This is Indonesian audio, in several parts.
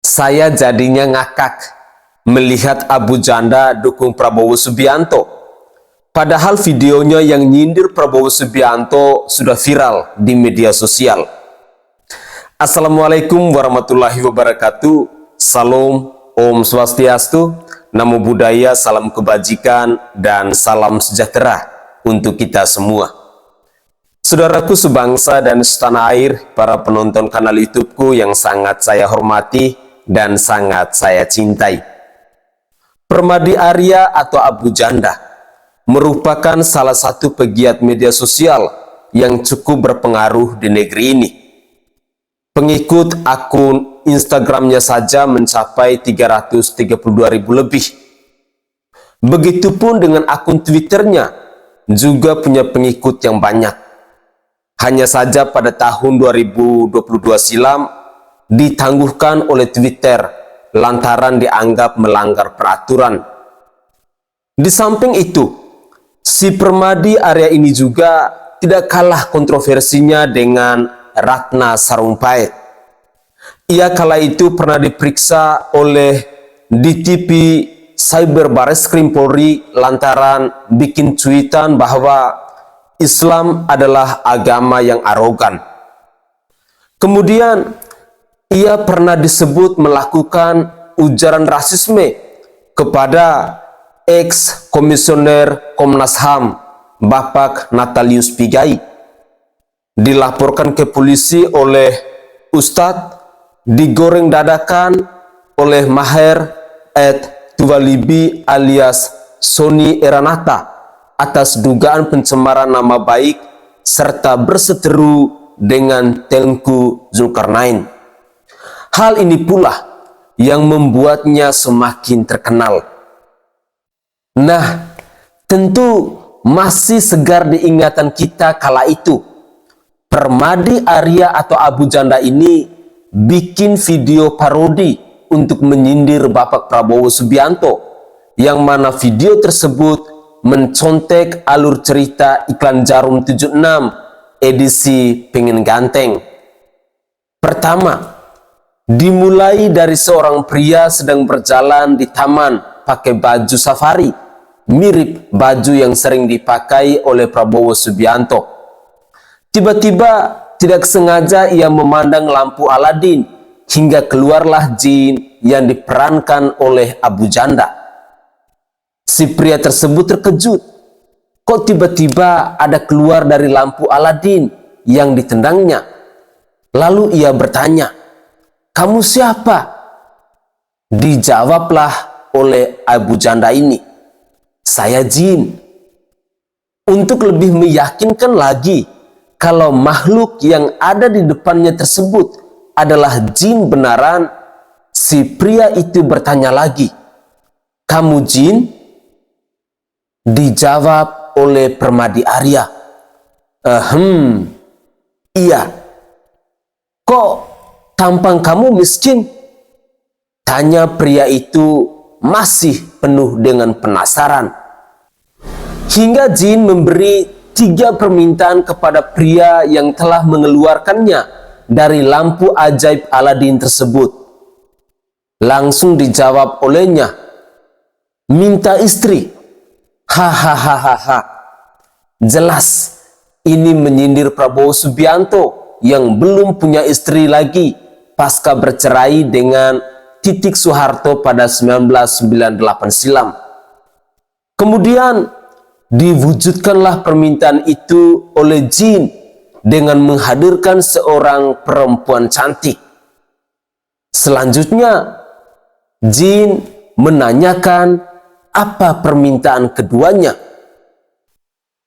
Saya jadinya ngakak melihat Abu Janda dukung Prabowo Subianto. Padahal videonya yang nyindir Prabowo Subianto sudah viral di media sosial. Assalamualaikum warahmatullahi wabarakatuh. Salam, Om Swastiastu, Namo Buddhaya, salam kebajikan, dan salam sejahtera untuk kita semua. Saudaraku sebangsa dan setanah air, para penonton kanal YouTubeku yang sangat saya hormati dan sangat saya cintai. Permadi Arya atau Abu Janda merupakan salah satu pegiat media sosial yang cukup berpengaruh di negeri ini. Pengikut akun Instagramnya saja mencapai 332.000 lebih. Begitupun dengan akun Twitternya, juga punya pengikut yang banyak. Hanya saja pada tahun 2022 silam, ditangguhkan oleh Twitter lantaran dianggap melanggar peraturan. Di samping itu, si Permadi Arya ini juga tidak kalah kontroversinya dengan Ratna Sarumpait. Ia kala itu pernah diperiksa oleh DTP Cyber Barreskrim Polri lantaran bikin cuitan bahwa Islam adalah agama yang arogan. Kemudian ia pernah disebut melakukan ujaran rasisme kepada ex-komisioner Komnas HAM Bapak Natalius Pigai. Dilaporkan ke polisi oleh Ustadz, digoreng dadakan oleh Maher @Tuwalibi alias Sony Eranata atas dugaan pencemaran nama baik serta berseteru dengan Tengku Zulkarnain. Hal ini pula yang membuatnya semakin terkenal. Nah, tentu masih segar diingatan kita kala itu. Permadi Arya atau Abu Janda ini bikin video parodi untuk menyindir Bapak Prabowo Subianto, yang mana video tersebut mencontek alur cerita iklan Jarum 76 edisi Pengen Ganteng. Pertama, dimulai dari seorang pria sedang berjalan di taman pakai baju safari, mirip baju yang sering dipakai oleh Prabowo Subianto. Tiba-tiba tidak sengaja ia memandang lampu Aladin hingga keluarlah jin yang diperankan oleh Abu Janda. Si pria tersebut terkejut. Kok tiba-tiba ada keluar dari lampu Aladin yang ditendangnya? Lalu ia bertanya, "Kamu siapa?" Dijawablah oleh Abu Janda ini, "Saya jin." Untuk lebih meyakinkan lagi kalau makhluk yang ada di depannya tersebut adalah jin benaran, si pria itu bertanya lagi, "Kamu jin?" Dijawab oleh Permadi Arya, "Iya." "Kok tampang kamu miskin?" tanya pria itu masih penuh dengan penasaran. Hingga jin memberi 3 permintaan kepada pria yang telah mengeluarkannya dari lampu ajaib Aladin tersebut. Langsung dijawab olehnya, "Minta istri." Hahaha. Jelas ini menyindir Prabowo Subianto yang belum punya istri lagi pasca bercerai dengan Titik Soeharto pada 1998 silam. Kemudian diwujudkanlah permintaan itu oleh jin dengan menghadirkan seorang perempuan cantik. Selanjutnya, jin menanyakan apa permintaan keduanya.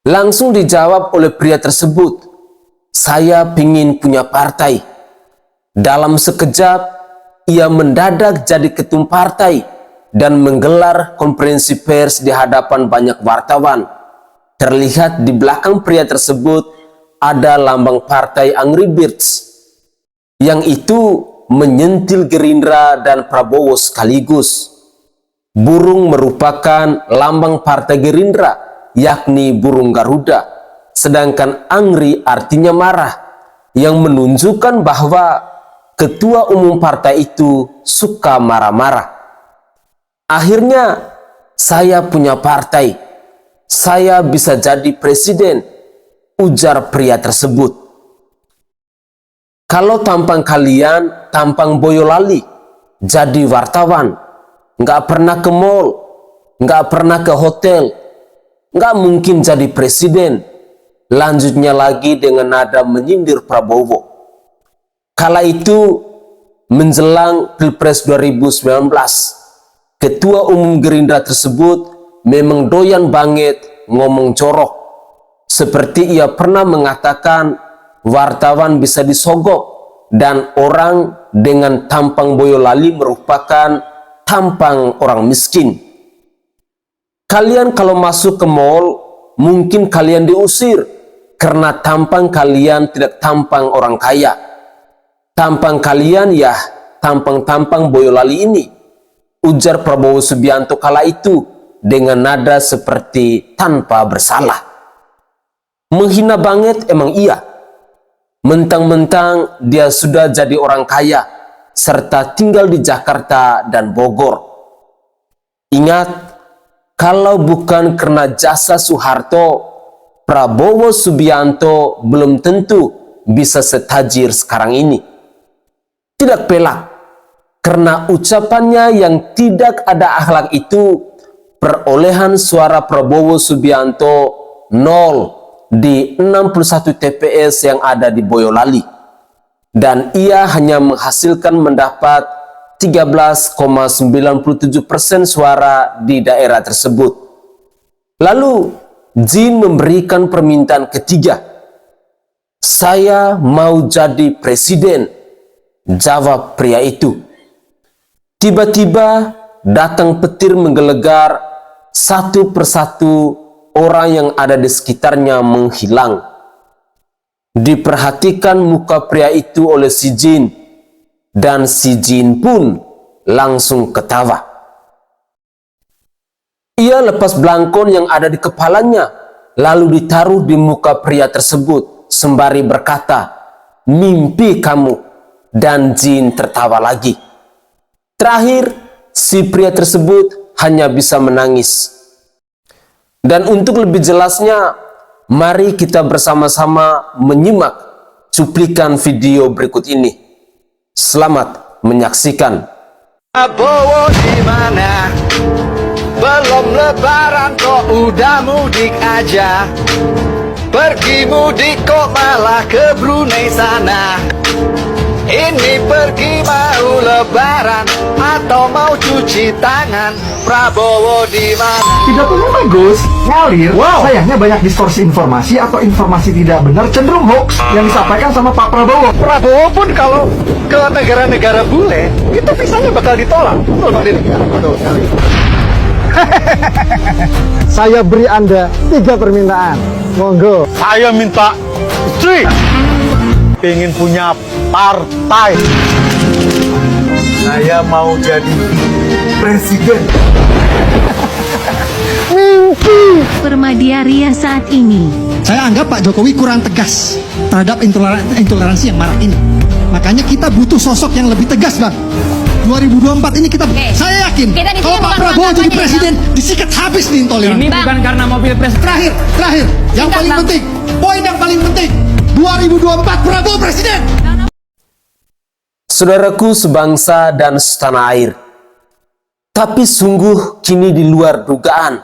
Langsung dijawab oleh pria tersebut, "Saya ingin punya partai." Dalam sekejap, ia mendadak jadi ketum partai dan menggelar konferensi pers di hadapan banyak wartawan. Terlihat di belakang pria tersebut ada lambang partai Angry Birds, yang itu menyentil Gerindra dan Prabowo sekaligus. Burung merupakan lambang partai Gerindra, yakni burung Garuda, sedangkan Angry artinya marah, yang menunjukkan bahwa ketua umum partai itu suka marah-marah. Akhirnya, saya punya partai, saya bisa jadi presiden, ujar pria tersebut. Kalau tampang kalian tampang Boyolali, jadi wartawan, nggak pernah ke mall, nggak pernah ke hotel, nggak mungkin jadi presiden. Lanjutnya lagi dengan nada menyindir Prabowo. Kala itu menjelang Pilpres 2019, Ketua Umum Gerindra tersebut memang doyan banget ngomong jorok. Seperti ia pernah mengatakan wartawan bisa disogok dan orang dengan tampang Boyolali merupakan tampang orang miskin. Kalian kalau masuk ke mall, mungkin kalian diusir karena tampang kalian tidak tampang orang kaya. Tampang kalian ya tampang-tampang Boyolali ini, ujar Prabowo Subianto kala itu dengan nada seperti tanpa bersalah. Menghina banget emang iya. Mentang-mentang dia sudah jadi orang kaya serta tinggal di Jakarta dan Bogor. Ingat, kalau bukan karena jasa Soeharto, Prabowo Subianto belum tentu bisa setajir sekarang ini. Tidak pelak, karena ucapannya yang tidak ada akhlak itu, perolehan suara Prabowo Subianto 0 di 61 TPS yang ada di Boyolali. Dan ia hanya menghasilkan mendapat 13,97% suara di daerah tersebut. Lalu, Jin memberikan permintaan ketiga. Saya mau jadi presiden, jawab pria itu. Tiba-tiba datang petir menggelegar, satu persatu orang yang ada di sekitarnya menghilang. Diperhatikan muka pria itu oleh si Jin, dan si Jin pun langsung ketawa. Ia lepas belangkon yang ada di kepalanya, lalu ditaruh di muka pria tersebut, sembari berkata, "Mimpi kamu," dan Jin tertawa lagi. Terakhir, si pria tersebut hanya bisa menangis. Dan untuk lebih jelasnya, mari kita bersama-sama menyimak cuplikan video berikut ini. Selamat menyaksikan. Prabowo di mana? Belum lebaran kok udah mudik aja. Pergi mudik kok malah ke Brunei sana. Ini pergi mau lebaran atau mau cuci tangan? Prabowo di mana? Pidatonya bagus, ngalir. Sayangnya banyak distorsi informasi atau informasi tidak benar, cenderung hoax yang disampaikan sama Pak Prabowo. Prabowo pun kalau ke negara-negara bule, itu visanya bakal ditolak. Betul Pak Deddy? Betul sekali. Saya beri Anda 3 permintaan. Monggo. Saya minta 3. Pengen punya partai. Saya mau jadi presiden. Permadiaria saat ini. Saya anggap Pak Jokowi kurang tegas terhadap intoleransi yang marak ini. Makanya kita butuh sosok yang lebih tegas, Bang. 2024 ini kita, saya yakin kalau Pak Prabowo jadi presiden, disikat habis nih intoleran. Ini bukan karena mobil presiden. Terakhir, yang paling penting, poin yang paling penting, 2024 Prabowo presiden. Saudaraku sebangsa dan setanah air, tapi sungguh kini di luar dugaan.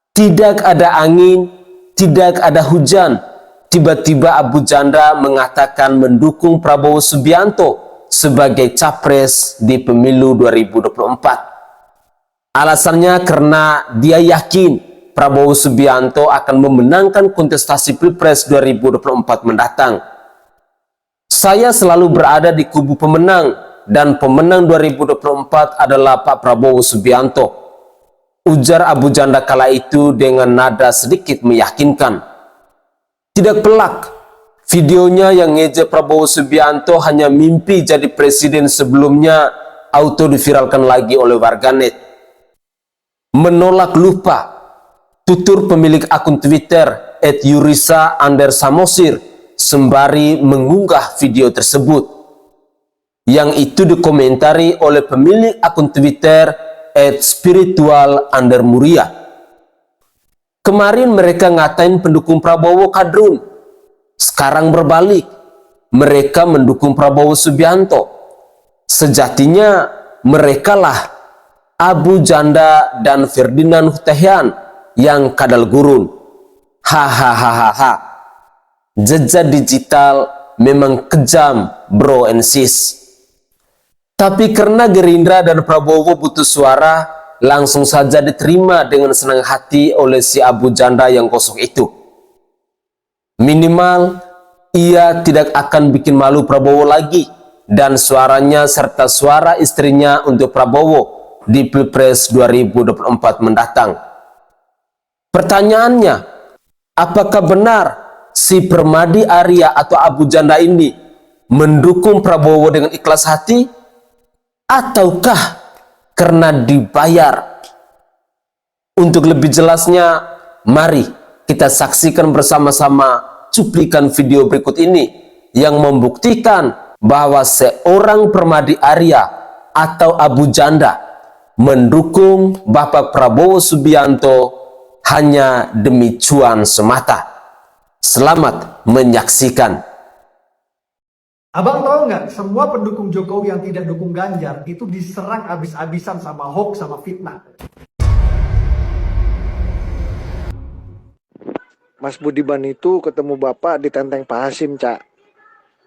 Tidak ada angin, tidak ada hujan. Tiba-tiba Abu Janda mengatakan mendukung Prabowo Subianto sebagai capres di pemilu 2024. Alasannya karena dia yakin Prabowo Subianto akan memenangkan kontestasi Pilpres 2024 mendatang. Saya selalu berada di kubu pemenang, dan pemenang 2024 adalah Pak Prabowo Subianto, ujar Abu Janda kala itu dengan nada sedikit meyakinkan. Tidak pelak, videonya yang ngejek Prabowo Subianto hanya mimpi jadi presiden sebelumnya auto diviralkan lagi oleh warganet. Menolak lupa, tutur pemilik akun Twitter @yurisa_samosir sembari mengunggah video tersebut. yang itu dikomentari oleh pemilik akun Twitter @spiritual_muria. Kemarin mereka ngatain pendukung Prabowo kadrun, sekarang berbalik, mereka mendukung Prabowo Subianto. Sejatinya merekalah Abu Janda dan Ferdinand Hutahian yang kadal gurun. Hahaha. Jejak digital memang kejam, bro and sis. Tapi karena Gerindra dan Prabowo butuh suara, langsung saja diterima dengan senang hati oleh si Abu Janda yang kosong itu. Minimal, ia tidak akan bikin malu Prabowo lagi, dan suaranya serta suara istrinya untuk Prabowo di Pilpres 2024 mendatang. Pertanyaannya, apakah benar si Permadi Arya atau Abu Janda ini mendukung Prabowo dengan ikhlas hati? Ataukah karena dibayar? Untuk lebih jelasnya, mari kita saksikan bersama-sama cuplikan video berikut ini yang membuktikan bahwa seorang Permadi Arya atau Abu Janda mendukung Bapak Prabowo Subianto hanya demi cuan semata. Selamat menyaksikan. Abang tahu nggak, semua pendukung Jokowi yang tidak dukung Ganjar itu diserang abis-abisan sama hoax sama fitnah. Mas Budiman itu ketemu Bapak di Tenteng Pak Hasim, Cak.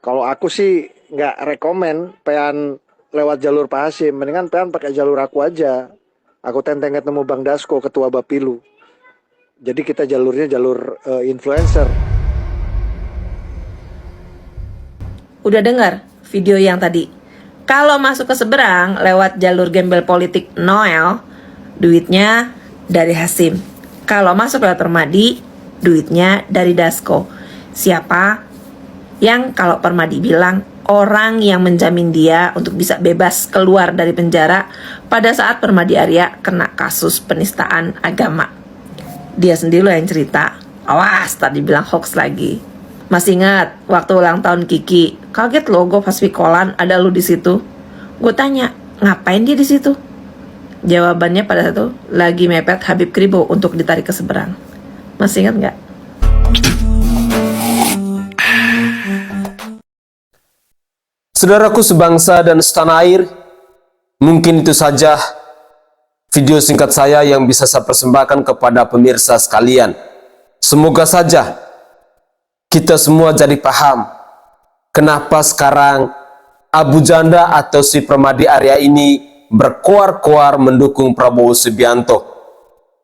Kalau aku sih nggak rekomen pengen lewat jalur Pak Hasim, mendingan pengen pakai jalur aku aja. Aku tenteng ketemu Bang Dasko, Ketua Bapilu. Jadi kita jalurnya jalur influencer. Udah dengar video yang tadi? Kalau masuk ke seberang lewat jalur gembel politik Noel, duitnya dari Hasim. Kalau masuk lewat Permadi, duitnya dari Dasko. Siapa yang kalau Permadi bilang orang yang menjamin dia untuk bisa bebas keluar dari penjara pada saat Permadi Arya kena kasus penistaan agama. Dia sendiri loh yang cerita. Awas, tadi bilang hoax lagi. Masih ingat waktu ulang tahun Kiki? Kaget loh gue pas pikolan ada lu di situ. Gue tanya, ngapain dia di situ? Jawabannya pada saat itu lagi mepet Habib Kribo untuk ditarik ke seberang. Masih ingat nggak? Saudaraku sebangsa dan setanah air, mungkin itu saja video singkat saya yang bisa saya persembahkan kepada pemirsa sekalian. Semoga saja kita semua jadi paham kenapa sekarang Abu Janda atau si Permadi Arya ini berkoar-koar mendukung Prabowo Subianto.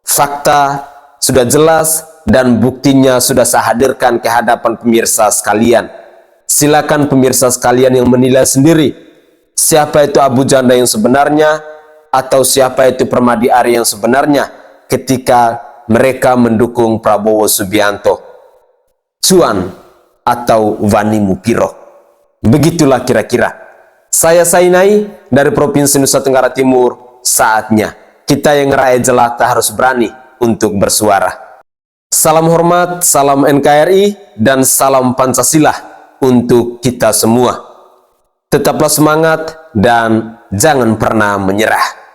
Fakta sudah jelas dan buktinya sudah saya hadirkan ke hadapan pemirsa sekalian. Silakan pemirsa sekalian yang menilai sendiri siapa itu Abu Janda yang sebenarnya atau siapa itu Permadi Arya yang sebenarnya ketika mereka mendukung Prabowo Subianto. Cuan atau Wani Mupiro. Begitulah kira-kira. Saya Sainai dari Provinsi Nusa Tenggara Timur. Saatnya kita yang rakyat jelata harus berani untuk bersuara. Salam hormat, salam NKRI, dan salam Pancasila untuk kita semua. Tetaplah semangat dan jangan pernah menyerah.